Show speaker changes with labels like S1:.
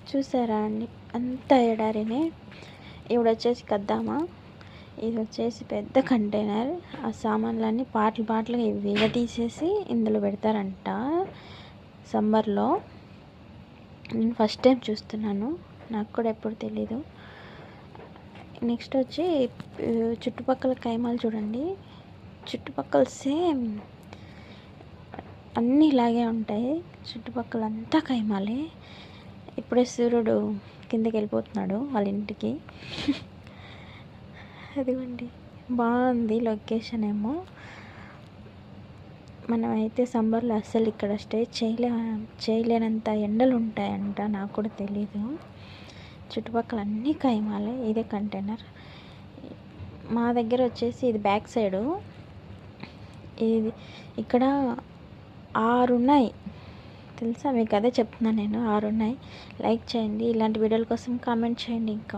S1: చూసారా అండి, అంత ఎడారినే. ఇవిడ వచ్చేసి కద్దామా, ఇది వచ్చేసి పెద్ద కంటైనర్. ఆ సామాన్లన్నీ పాటలుగా విడదీసేసి ఇందులో పెడతారంట సమ్మర్లో. నేను ఫస్ట్ టైం చూస్తున్నాను, నాకు కూడా ఎప్పుడు తెలీదు. నెక్స్ట్ వచ్చి చుట్టుపక్కల కైమాలు చూడండి, చుట్టుపక్కల సేమ్ అన్నీ ఇలాగే ఉంటాయి. చుట్టుపక్కల అంతా కైమాలే. ఇప్పుడే సూర్యుడు కిందకి వెళ్ళిపోతున్నాడు వాళ్ళ ఇంటికి. అదిగోండి, బాగుంది లొకేషన్ ఏమో. మనమైతే సమ్మర్లో అస్సలు ఇక్కడ స్టే చేయలేనంత ఎండలు ఉంటాయంట, నాకు కూడా తెలీదు. చుట్టుపక్కల అన్నీ కైమాలే. ఇదే కంటైనర్. మా దగ్గర వచ్చేసి ఇది బ్యాక్ సైడు. ఇది ఇక్కడ 6 ఉన్నాయి తెలుసా మీకు, అదే చెప్తున్నాను నేను, 6 ఉన్నాయి. లైక్ చేయండి, ఇలాంటి వీడియోల కోసం కామెంట్ చేయండి. ఇంకా